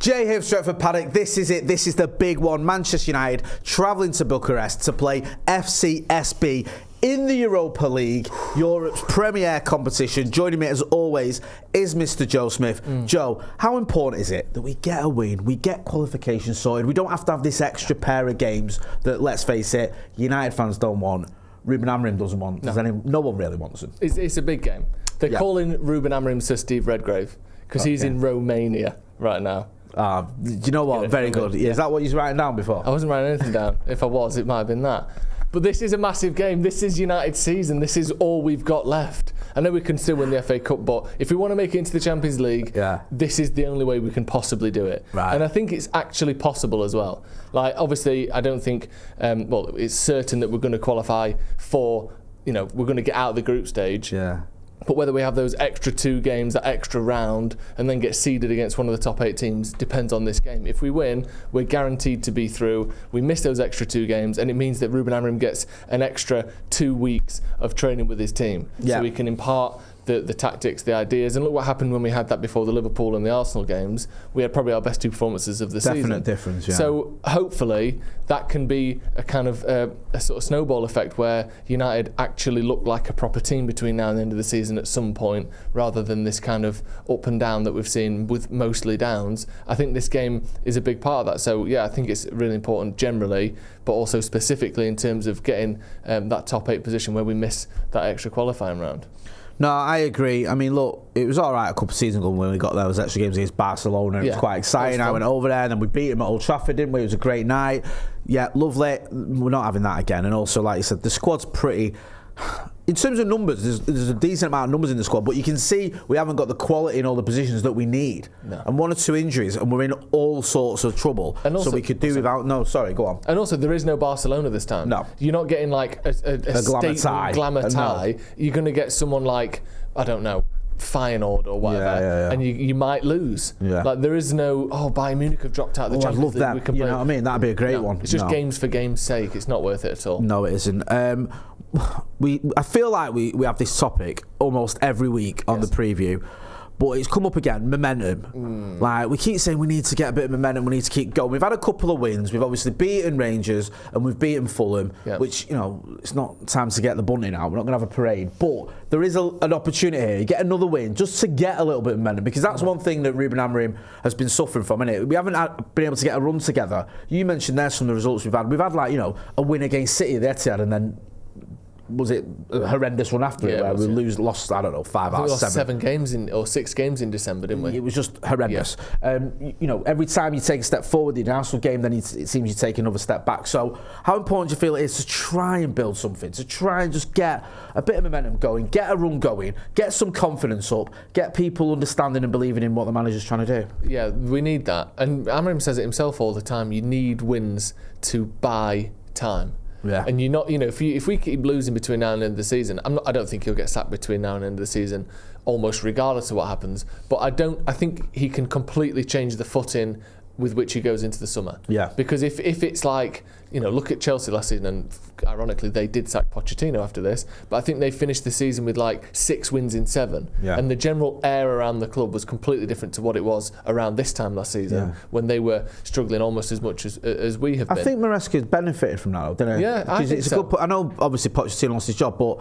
Jay here, Stretford, Paddock. This is it. This is the big one. Manchester United travelling to Bucharest to play FCSB in the Europa League, Europe's premier competition. Joining me as always is Mr. Joe Smith. Joe, how important is it that we get a win, we get qualification sorted, we don't have to have this extra pair of games that, let's face it, United fans don't want, Ruben Amorim doesn't want, no one really wants them. It's a big game. They're calling Ruben Amorim Sir Steve Redgrave because he's in Romania right now. Do you know what? Very good. Yeah, is that what you was writing down before? I wasn't writing anything down. If I was, it might have been that. But this is a massive game. This is United's season. This is all we've got left. I know we can still win the FA Cup, but if we want to make it into the Champions League, this is the only way we can possibly do it. Right. And I think it's actually possible as well. Like, obviously, I don't think, it's certain that we're going to qualify for, we're going to get out of the group stage. Yeah. But whether we have those extra 2 games, that extra round, and then get seeded against one of the top 8 teams depends on this game. If we win, we're guaranteed to be through. We miss those extra 2 games, and it means that Ruben Amorim gets an extra 2 weeks of training with his team. So he can impart the tactics, the ideas. And look what happened when we had that before the Liverpool and the Arsenal games. We had probably our best 2 performances of the season. Definite difference, yeah. So hopefully that can be a kind of a sort of snowball effect where United actually look like a proper team between now and the end of the season at some point, rather than this kind of up and down that we've seen with mostly downs. I think this game is a big part of that. So yeah, I think it's really important generally, but also specifically in terms of getting that top 8 position where we miss that extra qualifying round. No, I agree. I mean, look, it was all right a couple of seasons ago when we got those extra games against Barcelona. It was quite exciting. I went over there and then we beat them at Old Trafford, didn't we? It was a great night. Yeah, lovely. We're not having that again. And also, like you said, the squad's pretty... In terms of numbers, there's a decent amount of numbers in the squad, but you can see we haven't got the quality in all the positions that we need. No. And 1 or 2 injuries, and we're in all sorts of trouble. And also, so we could do without... No, sorry, go on. And also, there is no Barcelona this time. No. You're not getting like a glamour tie. No. You're going to get someone like, I don't know, Feyenoord or whatever, and you might lose. Like, there is no, Bayern Munich have dropped out of the Champions League. I'd love that. You know what I mean? That'd be a great one. It's just games for game's sake. It's not worth it at all. No, it isn't. I feel like we have this topic almost every week on the preview, but it's come up again, momentum. Like, we keep saying we need to get a bit of momentum, we need to keep going. We've had a couple of wins. We've obviously beaten Rangers and we've beaten Fulham, which, it's not time to get the bunting out. We're not going to have a parade. But there is an opportunity here. You get another win just to get a little bit of momentum, because that's one thing that Ruben Amorim has been suffering from, isn't it? We haven't been able to get a run together. You mentioned there some of the results we've had. We've had, like, a win against City at the Etihad, and then was it a horrendous one after it where we lost, I don't know, 5 out of 7. We lost 7 games or 6 games in December, didn't we? It was just horrendous. Every time you take a step forward in the Arsenal game, then it seems you take another step back. So how important do you feel it is to try and build something, to try and just get a bit of momentum going, get a run going, get some confidence up, get people understanding and believing in what the manager's trying to do? Yeah, we need that. And Amorim says it himself all the time, you need wins to buy time. Yeah. And you're not, if we keep losing between now and the end of the season, I don't think he'll get sacked between now and the end of the season, almost regardless of what happens. But I think he can completely change the footing with which he goes into the summer. Yeah. Because if it's like, look at Chelsea last season, and ironically they did sack Pochettino after this, but I think they finished the season with like 6 wins in 7. Yeah. And the general air around the club was completely different to what it was around this time last season, when they were struggling almost as much as we have been. I think Maresca's benefited from that, didn't he? Yeah, I think so. I know obviously Pochettino lost his job, but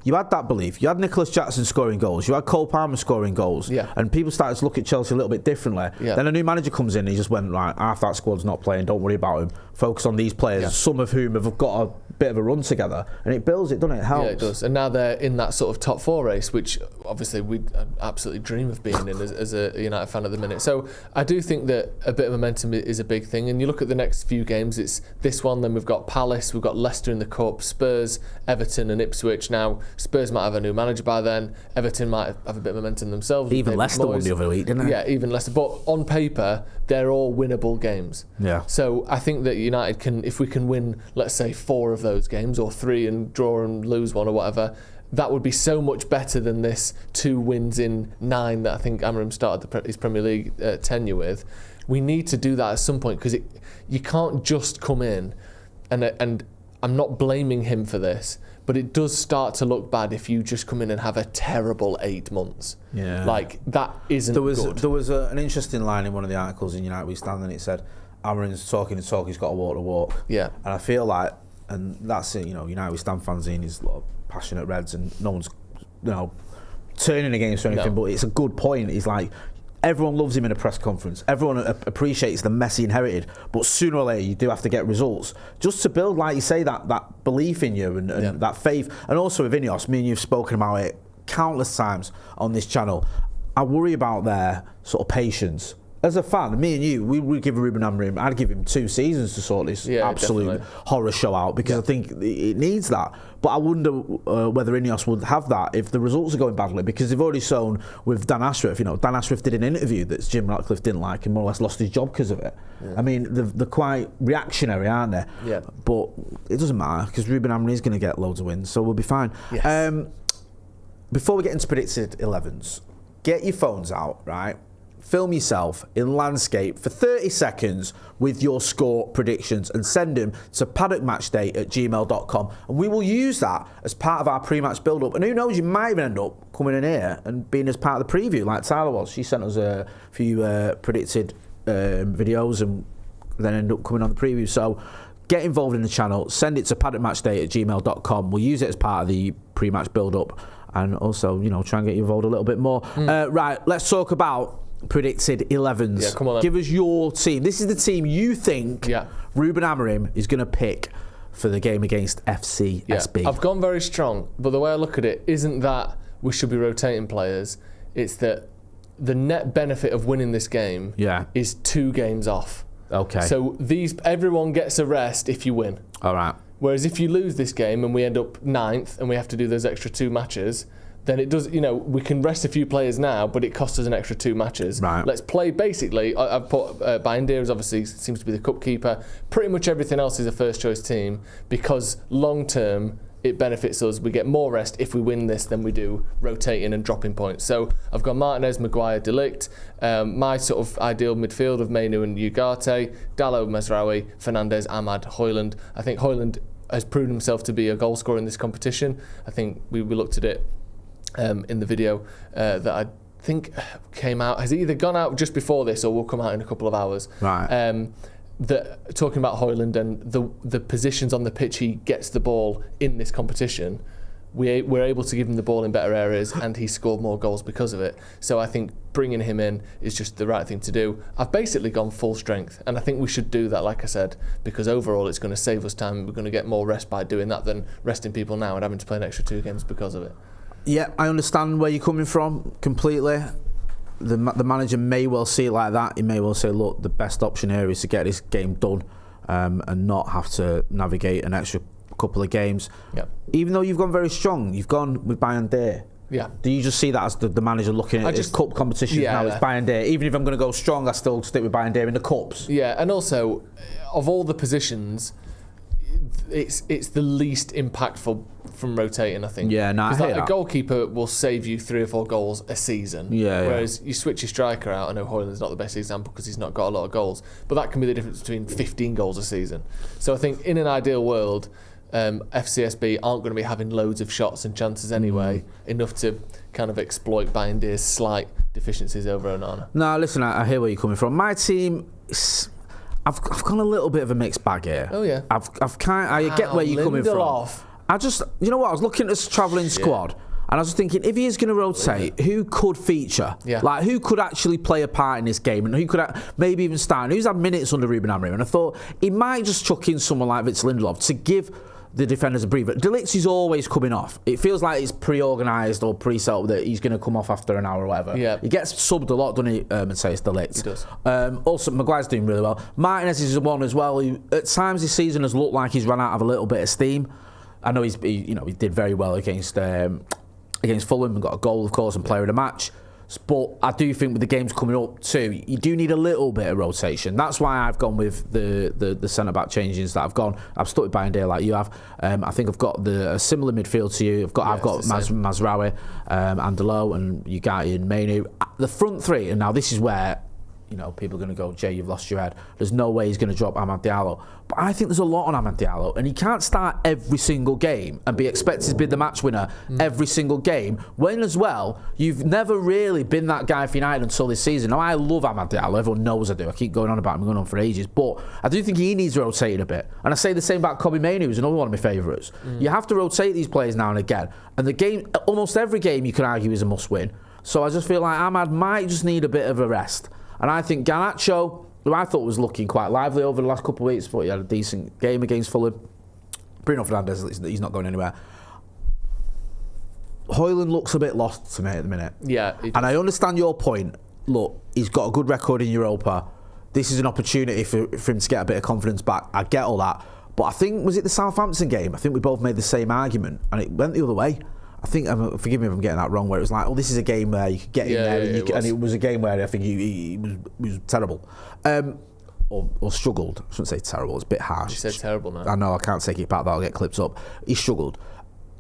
you had that belief. You had Nicholas Jackson scoring goals. You had Cole Palmer scoring goals. Yeah. And people started to look at Chelsea a little bit differently. Yeah. Then a new manager comes in and he just went, right, half that squad's not playing, don't worry about him. Focus on these players, some of whom have got a bit of a run together. And it builds it, doesn't it? It helps. Yeah, it does. And now they're in that sort of top 4 race, which obviously we absolutely dream of being in as a United fan at the minute. So I do think that a bit of momentum is a big thing. And you look at the next few games, it's this one, then we've got Palace, we've got Leicester in the Cup, Spurs, Everton and Ipswich. Now, Spurs might have a new manager by then. Everton might have a bit of momentum themselves. Even Leicester won the other week, didn't they? Yeah, even Leicester. But on paper, they're all winnable games. Yeah. So I think that United can, if we can win, let's say 4 of those games, or 3 and draw and lose 1 or whatever, that would be so much better than this 2 wins in 9 that I think Amorim started his Premier League tenure with. We need to do that at some point, because you can't just come in, and I'm not blaming him for this, but it does start to look bad if you just come in and have a terrible 8 months. Yeah. Like, that isn't good. There was an interesting line in one of the articles in United We Stand, and it said, Amarin's talking the talk, he's got to walk the walk. Yeah. And I feel like, and that's it, United We Stand fanzine is a lot of passionate Reds, and no one's, turning against or anything, but it's a good point. He's like, everyone loves him in a press conference. Everyone appreciates the Messi inherited, but sooner or later you do have to get results just to build, like you say, that belief in you and that faith. And also with Ineos, me and you've spoken about it countless times on this channel. I worry about their sort of patience. As a fan, me and you, we would give Ruben Amorim, I'd give him 2 seasons to sort this absolute horror show out, because I think it needs that. But I wonder whether Ineos would have that if the results are going badly, because they've already shown with Dan Ashworth. Dan Ashworth did an interview that Jim Ratcliffe didn't like and more or less lost his job because of it. Yeah. I mean, they're quite reactionary, aren't they? Yeah. But it doesn't matter, because Ruben Amorim is going to get loads of wins, so we'll be fine. Yes. Before we get into predicted 11s, get your phones out, right? Film yourself in landscape for 30 seconds with your score predictions and send them to paddockmatchday@gmail.com, and we will use that as part of our pre-match build-up. And who knows, you might even end up coming in here and being as part of the preview like Tyler was. She sent us a few predicted videos and then end up coming on the preview. So get involved in the channel, send it to paddockmatchday@gmail.com. We'll use it as part of the pre-match build-up, and also try and get you involved a little bit more. Right, let's talk about predicted 11s. Yeah, come on then. Give us your team. This is the team you think Ruben Amorim is going to pick for the game against FCSB. Yeah. I've gone very strong, but the way I look at it isn't that we should be rotating players. It's that the net benefit of winning this game is 2 games off. Okay. So everyone gets a rest if you win. All right. Whereas if you lose this game and we end up 9th and we have to do those extra 2 matches, then it does, we can rest a few players now, but it costs us an extra 2 matches. Right. Let's play, basically, I've put Bayendir as obviously seems to be the cup keeper. Pretty much everything else is a first choice team, because long term it benefits us. We get more rest if we win this than we do rotating and dropping points. So I've got Martinez, Maguire, De Ligt. My sort of ideal midfield of Mainu and Ugarte, Dalot, Mazraoui, Fernandes, Ahmad, Hojlund. I think Hojlund has proven himself to be a goal scorer in this competition. I think we looked at it in the video that I think came out, has either gone out just before this or will come out in a couple of hours. Right. Talking about Hojlund and the positions on the pitch he gets the ball in this competition, we're able to give him the ball in better areas, and he scored more goals because of it. So I think bringing him in is just the right thing to do. I've basically gone full strength, and I think we should do that, like I said, because overall it's going to save us time. We're going to get more rest by doing that than resting people now and having to play an extra 2 games because of it. Yeah, I understand where you're coming from completely. The manager may well see it like that. He may well say, look, the best option here is to get this game done and not have to navigate an extra couple of games. Yeah. Even though you've gone very strong, you've gone with Bayendir. Yeah. Do you just see that as the manager looking at his cup competition now? It's Bayendir. Even if I'm going to go strong, I still stick with Bayendir in the cups. Yeah, and also, of all the positions, it's the least impactful from rotating, I think. Yeah, no, because a goalkeeper will save you 3 or 4 goals a season. Whereas you switch your striker out. I know Hojlund's not the best example because he's not got a lot of goals, but that can be the difference between 15 goals a season. So I think in an ideal world, FCSB aren't going to be having loads of shots and chances anyway, enough to kind of exploit Bayendir's slight deficiencies over Onana. No, listen, I hear where you're coming from. My team, I've gone a little bit of a mixed bag here. Oh yeah. I get where you're coming from. I just, you know what, I was looking at this travelling squad, and I was thinking, if he is going to rotate, who could feature? Yeah. Like, who could actually play a part in this game, and who could maybe even start? And who's had minutes under Ruben Amorim? And I thought he might just chuck in someone like Victor Lindelof to give the defenders a breather. De Ligt is always coming off. It feels like it's pre-organised or pre-set up that he's going to come off after an hour or whatever. Yeah. He gets subbed a lot, doesn't he, Matthias De Ligt? He does. Also, Maguire's doing really well. Martinez is one as well, who at times this season has looked like he's run out of a little bit of steam. I know he did very well against Fulham and got a goal, of course, and player of the match. But I do think with the games coming up too, you do need a little bit of rotation. That's why I've gone with the centre-back changes that I've gone. I've stuck with Bayendir like you have. I think I've got a similar midfield to you. I've got Mazraoui and Dalot and Ugarte and Mainu. The front three, and now this is where you know, people are going to go, Jay, you've lost your head. There's no way he's going to drop Amad Diallo. But I think there's a lot on Amad Diallo, and he can't start every single game and be expected to be the match winner every single game, when as well, you've never really been that guy for United until this season. Now, I love Amad Diallo. Everyone knows I do. I keep going on about him, going on for ages. But I do think he needs rotating a bit. And I say the same about Kobbie Mainoo, who's another one of my favourites. You have to rotate these players now and again. And the game, almost every game, you can argue is a must-win. So I just feel like Amad might just need a bit of a rest. And I think Garnacho, who I thought was looking quite lively over the last couple of weeks, thought he had a decent game against Fulham. Bruno Fernandes, he's not going anywhere. Hojlund looks a bit lost to me at the minute. Yeah. And I understand your point. Look, he's got a good record in Europa. This is an opportunity for him to get a bit of confidence back. I get all that. But I think, was it the Southampton game? I think we both made the same argument, and it went the other way. I think, forgive me if I'm getting that wrong, where it was like, oh, this is a game where you could get in there, and it was a game where I think he was terrible. Or struggled. I shouldn't say terrible, it's a bit harsh. You said terrible now. I know, I can't take it back, that'll get clipped up. He struggled.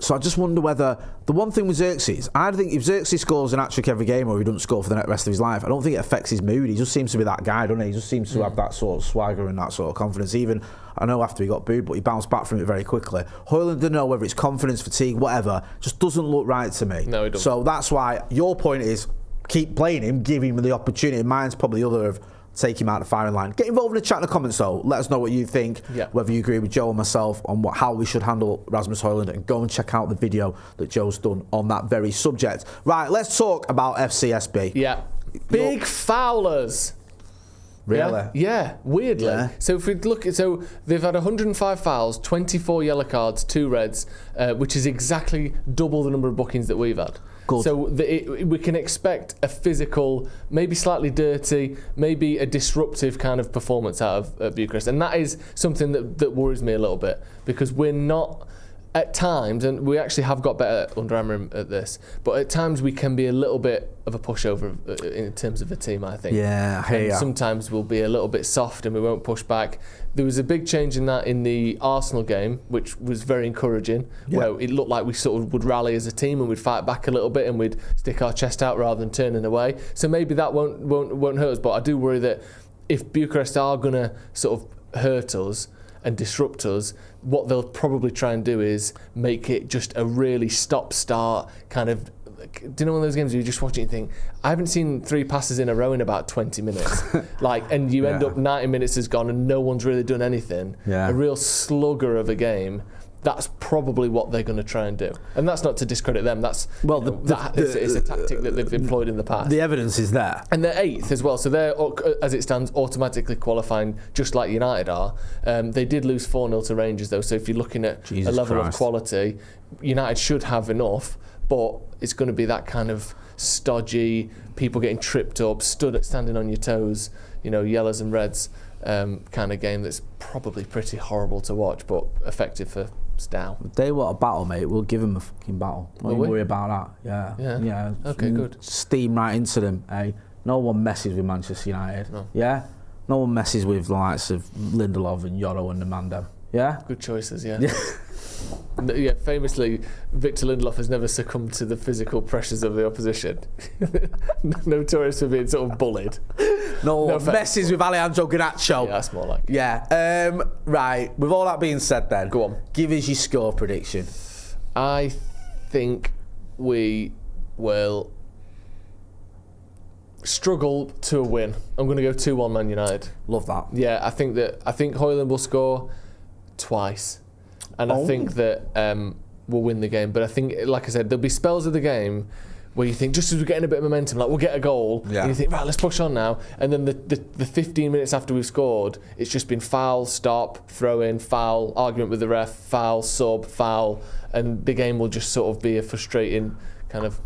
So I just wonder whether, the one thing with Xerxes, I think if Xerxes scores an hat-trick every game or he doesn't score for the rest of his life, I don't think it affects his mood. He just seems to be that guy, doesn't he? He just seems to have that sort of swagger and that sort of confidence. Even, I know after he got booed, but he bounced back from it very quickly. Hojlund, don't know whether it's confidence, fatigue, whatever, just doesn't look right to me. No, he doesn't. So that's why your point is, keep playing him, give him the opportunity. Mine's probably the other of, take him out of the firing line. Get involved in the chat in the comments though. Let us know what you think, whether you agree with Joe and myself on how we should handle Rasmus Hojlund, and go and check out the video that Joe's done on that very subject. Right, let's talk about FCSB. Yeah. Big foulers. Really? Yeah, weirdly. Yeah. So if we look at, so they've had 105 fouls, 24 yellow cards, 2 reds, which is exactly double the number of bookings that we've had. Good. So we can expect a physical, maybe slightly dirty, maybe a disruptive kind of performance out of Bucharest. And that is something that worries me a little bit, because we're not, at times, and we actually have got better under Amorim at this, but at times we can be a little bit of a pushover in terms of a team, I think. Yeah, hey, sometimes we'll be a little bit soft and we won't push back. There was a big change in that in the Arsenal game, which was very encouraging, where it looked like we sort of would rally as a team and we'd fight back a little bit and we'd stick our chest out rather than turning away. So maybe that won't hurt us, but I do worry that if Bucharest are going to sort of hurt us and disrupt us, what they'll probably try and do is make it just a really stop-start kind of. Do you know one of those games where you just watch it and think, I haven't seen 3 passes in a row in about 20 minutes. And you end up 90 minutes has gone and no one's really done anything. Yeah. A real slugger of a game. That's probably what they're going to try and do. And that's not to discredit them. That's it's a tactic that they've employed in the past. The evidence is there. And they're 8th as well. So they're, as it stands, automatically qualifying just like United are. They did lose 4-0 to Rangers, though. So if you're looking at a level of quality, United should have enough. But it's going to be that kind of stodgy, people getting tripped up, standing on your toes, yellows and reds kind of game that's probably pretty horrible to watch, but effective for Stow. They want a battle, mate. We'll give them a fucking battle. Don't worry about that. Yeah. Okay, good. Steam right into them, eh? No one messes with Manchester United. No. Yeah? No one messes with the likes of Lindelof and Yoro and Amanda. Yeah? Good choices, yeah. Yeah, famously, Victor Lindelof has never succumbed to the physical pressures of the opposition. Notorious for being sort of bullied. No messes with Alejandro Garnacho. Yeah, that's more like it. Yeah. Right, with all that being said then, go on. Give us your score prediction. I think we will struggle to a win. I'm going to go 2-1 Man United. Love that. Yeah, I think Hojlund will score twice. And I think that we'll win the game. But I think, like I said, there'll be spells of the game where you think, just as we're getting a bit of momentum, like we'll get a goal, and you think, right, let's push on now. And then the 15 minutes after we've scored, it's just been foul, stop, throw in, foul, argument with the ref, foul, sub, foul, and the game will just sort of be a frustrating kind of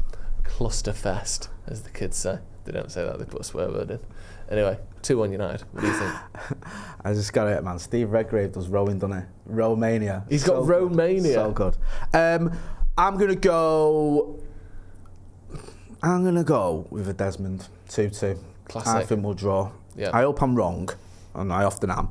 cluster fest, as the kids say. They don't say that, they put a swear word in. Anyway, 2-1 United. What do you think? I just got it, man. Steve Redgrave does rowing, doesn't he? Romania. He's got Romania. So good. I'm going to go with a Desmond 2-2. Classic. I think we'll draw. Yeah. I hope I'm wrong, and I often am.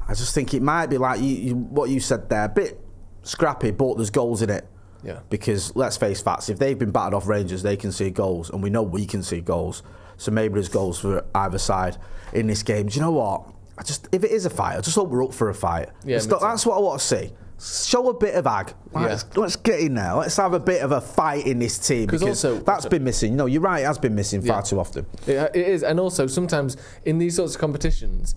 I just think it might be like what you said there, a bit scrappy, but there's goals in it. Yeah. Because let's face facts, if they've been battered off Rangers, they can see goals, and we know we can see goals. So maybe there's goals for either side in this game. Do you know what? If it is a fight, I just hope we're up for a fight. Yeah, that's what I want to see. Show a bit of ag. Let's get in there. Let's have a bit of a fight in this team, because also, that's been missing. You're right, it has been missing far too often. It is, and also sometimes in these sorts of competitions,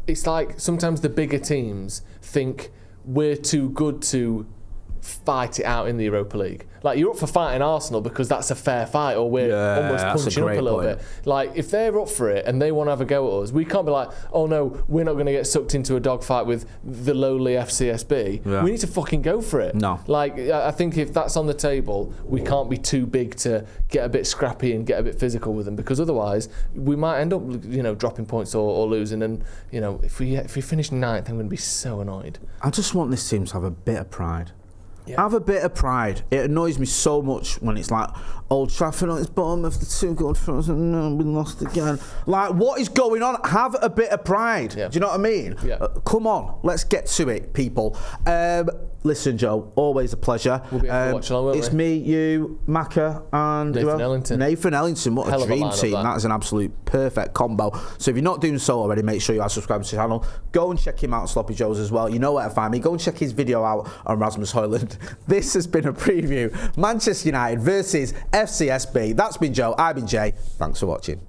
it's like sometimes the bigger teams think we're too good to fight it out in the Europa League. Like, you're up for fighting Arsenal because that's a fair fight, or we're almost punching up a little bit. Like, if they're up for it and they want to have a go at us, we can't be like, oh no, we're not going to get sucked into a dogfight with the lowly FCSB. Yeah. We need to fucking go for it. No. Like, I think if that's on the table, we can't be too big to get a bit scrappy and get a bit physical with them, because otherwise we might end up, dropping points or losing. And if we finish 9th, I'm going to be so annoyed. I just want this team to have a bit of pride. Yeah. Have a bit of pride. It annoys me so much when it's like Old Trafford on its bottom of the 2 goal difference and no, we lost again. Like, what is going on? Have a bit of pride. Yeah. Do you know what I mean? Yeah. Come on, let's get to it, people. Listen, Joe, always a pleasure. We'll be able to watch along, won't it's we? Me, you, Macca, and Nathan Ellington. Nathan Ellington, what a dream team. That is an absolute perfect combo. So if you're not doing so already, make sure you are subscribed to the channel. Go and check him out, Sloppy Joe's, as well. You know where to find me. Go and check his video out on Rasmus Hojlund. This has been a preview. Manchester United versus FCSB. That's been Joe. I've been Jay. Thanks for watching.